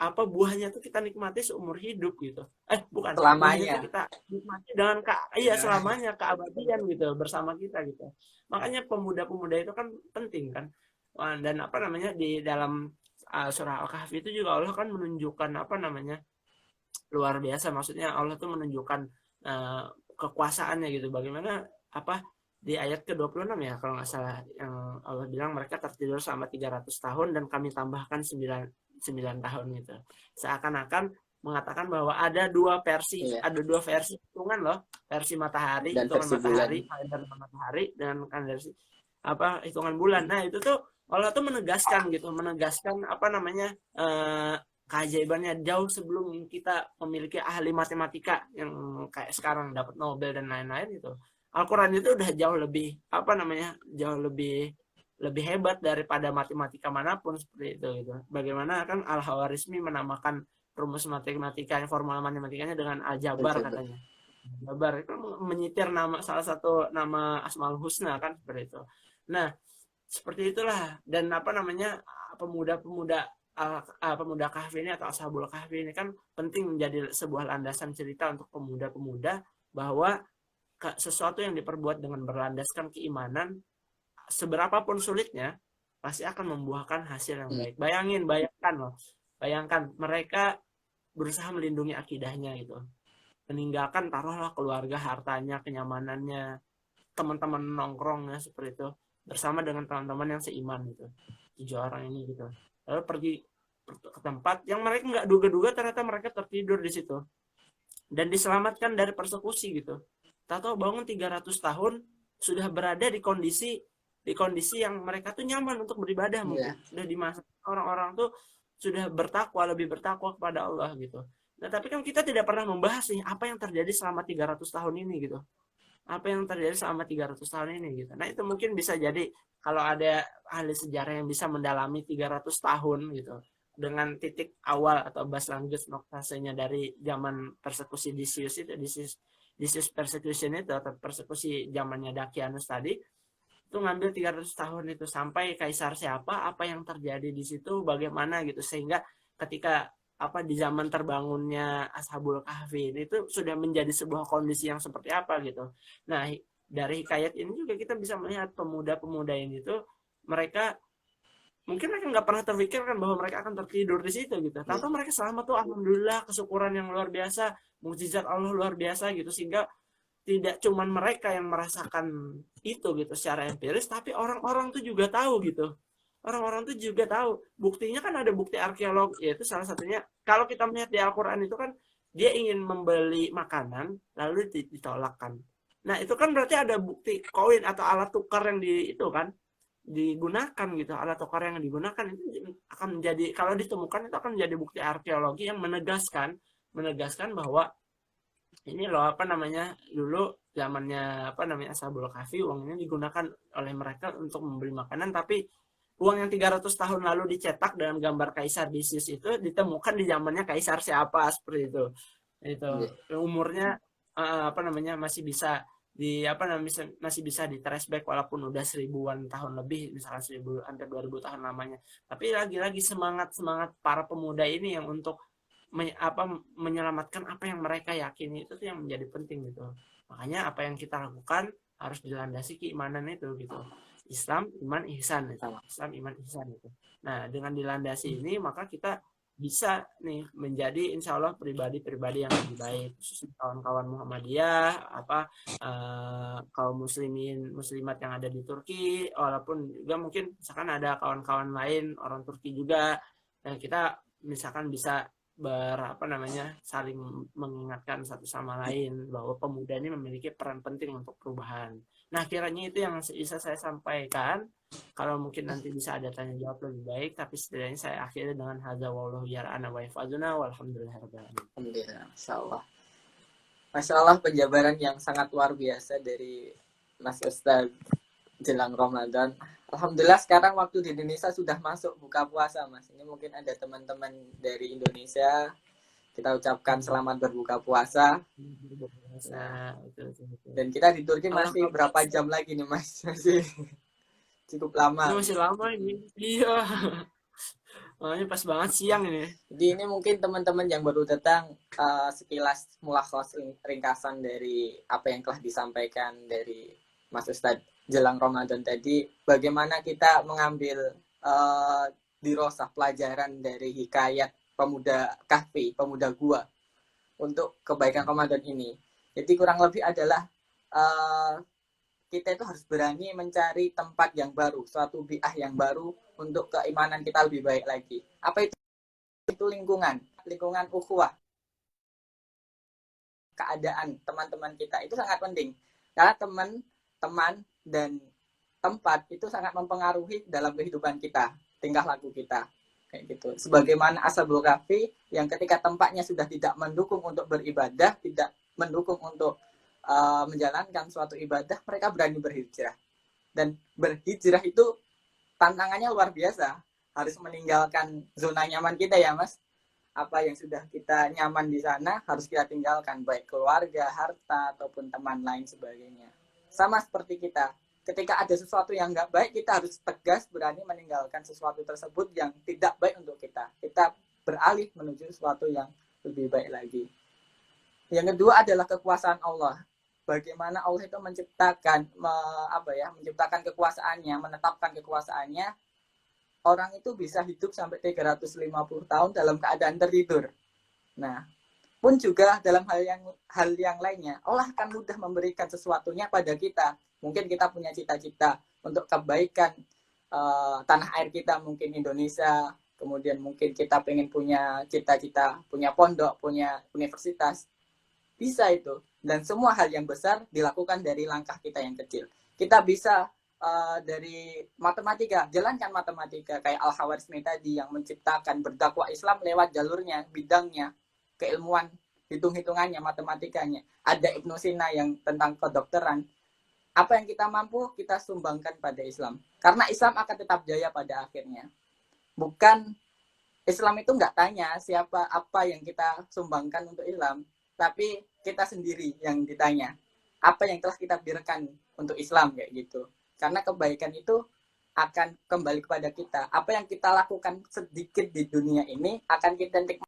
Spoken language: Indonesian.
apa buahnya tuh kita nikmati seumur hidup gitu. Bukan, buahnya tuh Selamanya. kita nikmati dengan iya Ya. selamanya keabadian gitu bersama kita gitu. Makanya pemuda-pemuda itu kan penting kan. Dan apa namanya di dalam surah Al-Kahfi itu juga Allah kan menunjukkan apa namanya luar biasa. Maksudnya Allah tuh menunjukkan uh, kekuasaannya gitu. Bagaimana apa di ayat ke-26 ya kalau nggak salah yang Allah bilang mereka tertidur selama 300 tahun dan kami tambahkan 9 tahun gitu. Seakan-akan mengatakan bahwa Iya. ada dua versi hitungan loh, versi matahari, Dan hitungan versi bulan. matahari, kalender matahari dan kalender apa hitungan bulan. Nah, itu tuh Allah tuh menegaskan gitu, menegaskan apa namanya keajaibannya jauh sebelum kita memiliki ahli matematika yang kayak sekarang dapat Nobel dan lain-lain gitu. Al-Quran itu udah jauh lebih apa namanya jauh lebih hebat daripada matematika manapun seperti itu gitu. Bagaimana kan Al-Khawarizmi menamakan rumus matematikanya, formula matematikanya dengan aljabar Aljabar. katanya. Aljabar itu menyitir nama salah satu nama Asmaul Husna kan seperti itu. Nah, seperti itulah dan apa namanya pemuda-pemuda pemuda kahfi ini atau ashabul kahfi ini kan penting menjadi sebuah landasan cerita untuk pemuda-pemuda bahwa sesuatu yang diperbuat dengan berlandaskan keimanan seberapapun sulitnya pasti akan membuahkan hasil yang baik. Bayangkan loh, bayangkan mereka berusaha melindungi akidahnya gitu, meninggalkan taruhlah keluarga, hartanya, kenyamanannya, teman-teman nongkrongnya seperti itu bersama dengan teman-teman yang seiman gitu, 7 orang ini gitu, lalu pergi ke tempat yang mereka nggak duga-duga ternyata mereka tertidur di situ dan diselamatkan dari persekusi gitu. Tak tahu bangun 300 tahun sudah berada di kondisi yang mereka tuh nyaman untuk beribadah Iya. mungkin. Sudah di masa orang-orang tuh sudah bertakwa, lebih bertakwa kepada Allah gitu. Nah, tapi kan kita tidak pernah membahas nih apa yang terjadi selama 300 tahun ini gitu. Apa yang terjadi selama 300 tahun ini gitu. Nah, itu mungkin bisa jadi kalau ada ahli sejarah yang bisa mendalami 300 tahun gitu dengan titik awal atau bas lanjut noktasenya dari zaman persekusi Decius itu Decius persecution itu atau persekusi zamannya Dakianus tadi itu ngambil 300 tahun itu sampai kaisar siapa apa yang terjadi di situ bagaimana gitu sehingga ketika apa di zaman terbangunnya Ashabul Kahfi ini itu sudah menjadi sebuah kondisi yang seperti apa gitu. Nah, dari hikayat ini juga kita bisa melihat pemuda-pemuda ini tuh mereka mungkin mereka nggak pernah terpikirkan bahwa mereka akan tertidur di situ gitu. Iya. Tahu mereka selamat tuh alhamdulillah kesyukuran yang luar biasa, mukjizat Allah luar biasa gitu sehingga tidak cuman mereka yang merasakan itu gitu secara empiris tapi orang-orang tuh juga tahu gitu. Orang-orang tuh juga tahu. Buktinya kan ada bukti arkeolog yaitu salah satunya kalau kita melihat di Al-Qur'an itu kan dia ingin membeli makanan lalu ditolakkan. Nah, itu kan berarti ada bukti koin atau alat tukar yang di itu kan digunakan gitu. Alat tukar yang digunakan itu akan menjadi kalau ditemukan itu akan menjadi bukti arkeologi yang menegaskan bahwa ini loh apa namanya dulu zamannya apa namanya Ashabul Kahfi uangnya digunakan oleh mereka untuk membeli makanan tapi uang yang 300 tahun lalu dicetak dengan gambar Kaisar Decius itu ditemukan di zamannya Kaisar siapa seperti itu Iya. umurnya apa namanya masih bisa di apa namanya masih bisa di trace back walaupun udah 1000-an tahun lebih misalnya 1000 hampir 2000 tahun lamanya tapi lagi-lagi semangat para pemuda ini yang untuk menyelamatkan apa yang mereka yakini itu tuh yang menjadi penting gitu. Makanya apa yang kita lakukan harus dilandasi keimanan itu gitu. Islam, iman, ihsan itu. Sama. Islam, iman, ihsan itu. Nah, dengan dilandasi ini maka kita bisa nih menjadi insya Allah pribadi-pribadi yang lebih baik khususnya kawan-kawan Muhammadiyah kaum muslimin muslimat yang ada di Turki walaupun juga mungkin misalkan ada kawan-kawan lain orang Turki juga dan kita misalkan bisa apa namanya saling mengingatkan satu sama lain bahwa pemuda ini memiliki peran penting untuk perubahan. Nah, kiranya itu yang bisa saya sampaikan. Kalau mungkin nanti bisa ada tanya jawab lebih baik, tapi setidaknya saya akhiri dengan hadza wallahu yara'ana wa yafazuna walhamdulillahirabbil alamin. Alhamdulillah. Masya Allah. Masya Allah penjabaran yang sangat luar biasa dari Mas Ustadz jelang Ramadan. Alhamdulillah sekarang waktu di Indonesia sudah masuk buka puasa, Mas. Ini mungkin ada teman-teman dari Indonesia. Kita ucapkan selamat berbuka puasa. Nah, itu. Dan kita di Turki Allah masih berapa jam lagi nih, Mas? Masih cukup ini lama. masih lama ini. Iya. Oh, ini pas banget siang ini. Jadi ini mungkin teman-teman yang baru datang sekilas mulakhos ringkasan dari apa yang telah disampaikan dari Mas Ustadz jelang Ramadan tadi. Bagaimana kita mengambil dirosah pelajaran dari hikayat pemuda kahfi, pemuda gua untuk kebaikan Ramadan ini. Jadi kurang lebih adalah uh, kita itu harus berani mencari tempat yang baru, suatu bi'ah yang baru untuk keimanan kita lebih baik lagi. Apa itu? Itu lingkungan ukhuwah, keadaan teman-teman kita itu sangat penting. Karena teman-teman dan tempat itu sangat mempengaruhi dalam kehidupan kita, tingkah laku kita. Kayak gitu. Sebagaimana Ashabul Kahfi yang ketika tempatnya sudah tidak mendukung untuk beribadah, tidak mendukung untuk menjalankan suatu ibadah, mereka berani berhijrah. Dan berhijrah itu tantangannya luar biasa. Harus meninggalkan zona nyaman kita ya, Mas. Apa yang sudah kita nyaman di sana harus kita tinggalkan, baik keluarga, harta, ataupun teman lain sebagainya. Sama seperti kita, ketika ada sesuatu yang nggak baik, kita harus tegas berani meninggalkan sesuatu tersebut yang tidak baik untuk kita. Kita beralih menuju sesuatu yang lebih baik lagi. Yang kedua adalah kekuasaan Allah. Bagaimana Allah itu menciptakan menciptakan kekuasaannya, menetapkan kekuasaannya, orang itu bisa hidup sampai 350 tahun dalam keadaan tertidur. Nah, pun juga dalam hal yang lainnya, Allah akan mudah memberikan sesuatunya pada kita. Mungkin kita punya cita-cita untuk kebaikan tanah air kita, mungkin Indonesia, kemudian mungkin kita pengen punya cita-cita, punya pondok, punya universitas. Bisa itu. Dan semua hal yang besar dilakukan dari langkah kita yang kecil. Kita bisa dari matematika, jalankan matematika kayak Al-Khawarizmi tadi yang menciptakan berdakwah Islam lewat jalurnya, bidangnya, keilmuan, hitung-hitungannya, matematikanya. Ada Ibnu Sina yang tentang kedokteran. Apa yang kita mampu, kita sumbangkan pada Islam. Karena Islam akan tetap jaya pada akhirnya. Bukan Islam itu nggak tanya siapa apa yang kita sumbangkan untuk Islam, tapi kita sendiri yang ditanya. Apa yang telah kita berikan untuk Islam kayak gitu. Karena kebaikan itu akan kembali kepada kita. Apa yang kita lakukan sedikit di dunia ini akan kita